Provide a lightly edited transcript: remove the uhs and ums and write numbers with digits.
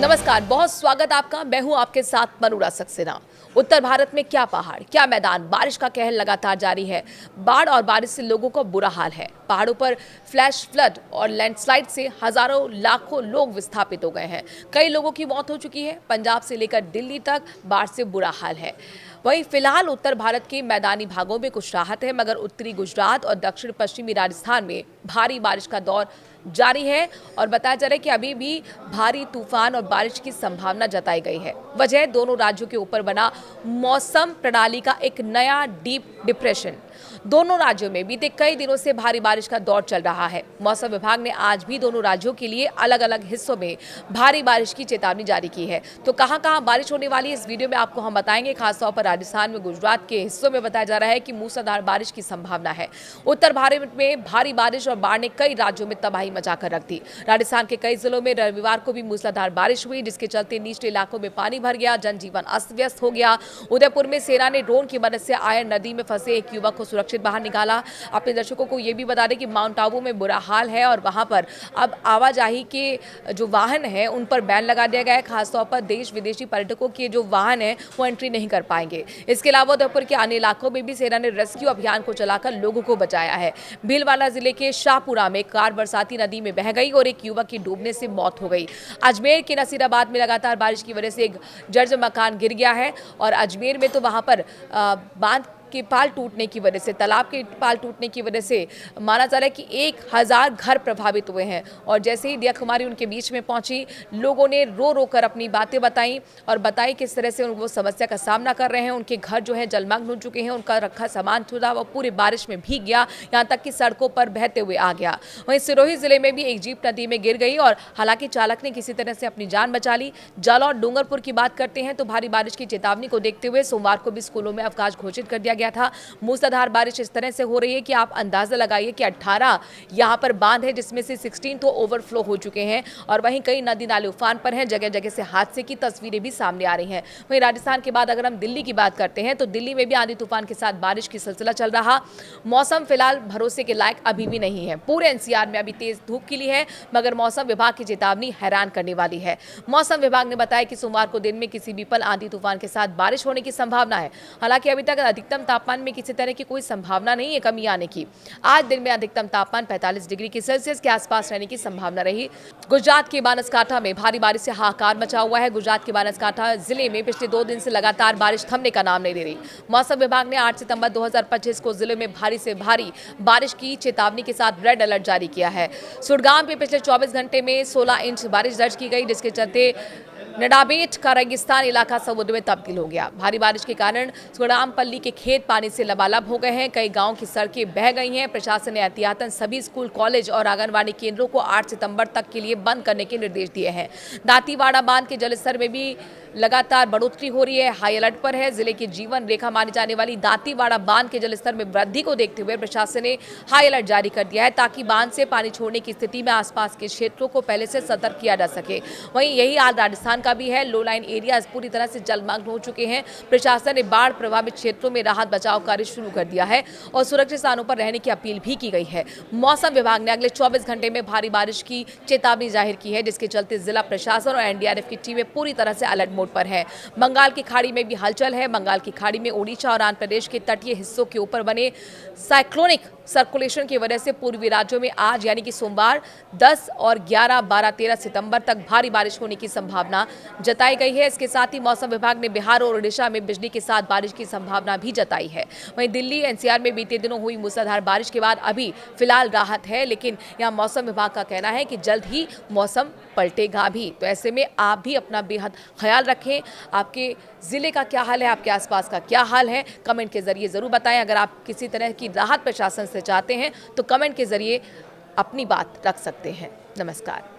नमस्कार, बहुत स्वागत आपका। मैं हूं आपके साथ मनूरा सक्सेना। उत्तर भारत में क्या पहाड़, क्या मैदान, बारिश का कहर लगातार जारी है। बाढ़ और बारिश से लोगों को बुरा हाल है। पहाड़ों पर फ्लैश फ्लड और लैंडस्लाइड से हजारों लाखों लोग विस्थापित हो गए हैं। कई लोगों की मौत हो चुकी है। पंजाब से लेकर दिल्ली तक बाढ़ से बुरा हाल है। वहीं फिलहाल उत्तर भारत के मैदानी भागों में कुछ राहत है, मगर उत्तरी गुजरात और दक्षिण पश्चिमी राजस्थान में भारी बारिश का दौर जारी है और बताया जा रहा है कि अभी भी भारी तूफान और बारिश की संभावना जताई गई है। वजह दोनों राज्यों के ऊपर बना मौसम प्रणाली का एक नया डीप डिप्रेशन। दोनों राज्यों में बीते कई दिनों से भारी बारिश का दौर चल रहा है। मौसम विभाग ने आज भी दोनों राज्यों के लिए अलग अलग हिस्सों में भारी बारिश की चेतावनी जारी की है। तो कहां कहां बारिश होने वाली है, इस वीडियो में आपको हम बताएंगे। खासतौर पर राजस्थान में गुजरात के हिस्सों में बताया जा रहा है कि मूसलाधार बारिश की संभावना है। उत्तर भारत में भारी बारिश और बाढ़ ने कई राज्यों में तबाही मचाकर रख दी। राजस्थान के कई जिलों में रविवार को भी मूसलाधार बारिश हुई, जिसके चलते निचले इलाकों में पानी भर गया, जनजीवन अस्त व्यस्त हो गया। उदयपुर में सेना ने ड्रोन की मदद से आयरन नदी में फंसे एक युवक को सुरक्षित बाहर निकाला। अपने दर्शकों को यह भी बता दें कि माउंट आबू में बुरा हाल है और वहां पर अब आवाजाही के जो वाहन है उन पर बैन लगा दिया गया है। खासतौर पर देश विदेशी पर्यटकों के जो वाहन है वो एंट्री नहीं कर पाएंगे। इसके अलावा उदयपुर के अन्य इलाकों में भी सेना ने रेस्क्यू अभियान को चलाकर लोगों को बचाया है। भीलवाड़ा जिले के शाहपुरा में कार बरसाती नदी में बह गई और एक युवक की डूबने से मौत हो गई। अजमेर के नसीराबाद में लगातार बारिश की वजह से एक जर्जर मकान गिर गया है और अजमेर में तो वहां पर बांध के पाल टूटने की वजह से, तालाब के पाल टूटने की वजह से माना जा रहा है कि 1000 घर प्रभावित हुए हैं। और जैसे ही दिया कुमारी उनके बीच में पहुंची, लोगों ने रो रो कर अपनी बातें बताई और बताई किस तरह से वो समस्या का सामना कर रहे हैं। उनके घर जो है जलमग्न हो चुके हैं, उनका रखा सामान था वो पूरी बारिश में भीग गया, यहाँ तक कि सड़कों पर बहते हुए आ गया। वहीं सिरोही जिले में भी एक जीप नदी में गिर गई और हालांकि चालक ने किसी तरह से अपनी जान बचा ली। जालौर डूंगरपुर की बात करते हैं तो भारी बारिश की चेतावनी को देखते हुए सोमवार को भी स्कूलों में अवकाश घोषित कर दिया गया था। मूसलाधार बारिश इस तरह से हो रही है कि आप अंदाजा लगाइए कि 18 यहां पर बांध है, जिसमें से 16 तो ओवरफ्लो हो चुके हैं और वहीं कई नदी नाले उफान पर हैं। जगह जगह से हादसे की तस्वीरें भी सामने आ रही हैं। वहीं राजस्थान के बाद अगर हम दिल्ली की बात करते हैं तो दिल्ली में भी आंधी तूफान के साथ बारिश की सिलसिला चल रहा। मौसम फिलहाल भरोसे के लायक अभी भी नहीं है। पूरे एनसीआर में अभी तेज धूप खिली है, मगर मौसम विभाग की चेतावनी हैरान करने वाली है। मौसम विभाग ने बताया कि सोमवार को दिन में किसी भी पल आंधी तूफान के साथ बारिश होने की संभावना है। हालांकि अभी तक अधिकतम तापमान में किसी तरह की कोई संभावना नहीं है कमी आने की। आज दिन में अधिकतम तापमान 45 डिग्री सेल्सियस के आसपास रहने की संभावना रही। गुजरात के बनासकांठा में भारी बारिश से हाहाकार मचा हुआ है। गुजरात के बनासकांठा जिले में पिछले 2 दिन से लगातार बारिश थमने का नाम नहीं ले रही। मौसम विभाग ने 8 सितंबर 2025 को जिले में भारी से भारी बारिश की चेतावनी के साथ रेड अलर्ट जारी किया है। सुरगाम में पिछले 24 घंटे में 16 इंच बारिश दर्ज की गई, जिसके चलते नडाबेट का रेगिस्तान इलाका समुद्र में तब्दील हो गया। भारी बारिश के कारण सुगड़ामपल्ली के खेत पानी से लबालब हो गए हैं। कई गांव की सड़कें बह गई हैं। प्रशासन ने एहतियातन सभी स्कूल, कॉलेज और आंगनबाड़ी केंद्रों को 8 सितंबर तक के लिए बंद करने के निर्देश दिए हैं। दांतीवाड़ा बांध के जलस्तर में भी लगातार बढ़ोतरी हो रही है, हाई अलर्ट पर है। जिले की जीवन रेखा मानी जाने वाली दांतीवाड़ा बांध के जलस्तर में वृद्धि को देखते हुए प्रशासन ने हाई अलर्ट जारी कर दिया है, ताकि बांध से पानी छोड़ने की स्थिति में आसपास के क्षेत्रों को पहले से सतर्क किया जा सके। वहीं यही हाल राजस्थान का भी है। लो लाइन एरियाज पूरी तरह से जलमग्न हो चुके हैं। प्रशासन ने बाढ़ प्रभावित क्षेत्रों में राहत बचाव कार्य शुरू कर दिया है और सुरक्षित स्थानों पर रहने की अपील भी की गई है। मौसम विभाग ने अगले 24 घंटे में भारी बारिश की चेतावनी जाहिर की है, जिसके चलते जिला प्रशासन और एनडीआरएफ की टीमें पूरी तरह से अलर्ट मोड पर है। बंगाल की खाड़ी में भी हलचल है। बंगाल की खाड़ी में ओडिशा और आंध्र प्रदेश के तटीय हिस्सों के ऊपर बने साइक्लोनिक सर्कुलेशन की वजह से पूर्वी राज्यों में आज यानी कि सोमवार 10 और 11, 12, 13 सितंबर तक भारी बारिश होने की संभावना जताई गई है। इसके साथ ही मौसम विभाग ने बिहार और ओडिशा में बिजली के साथ बारिश की संभावना भी जताई है। वहीं दिल्ली एनसीआर में बीते दिनों हुई मूसलाधार बारिश के बाद अभी फिलहाल राहत है, लेकिन यहाँ मौसम विभाग का कहना है कि जल्द ही मौसम पलटेगा भी। तो ऐसे में आप भी अपना बेहद ख्याल रखें। आपके जिले का क्या हाल है, आपके आसपास का क्या हाल है, कमेंट के जरिए जरूर बताएं। अगर आप किसी तरह की राहत प्रशासन से चाहते हैं तो कमेंट के जरिए अपनी बात रख सकते हैं। नमस्कार।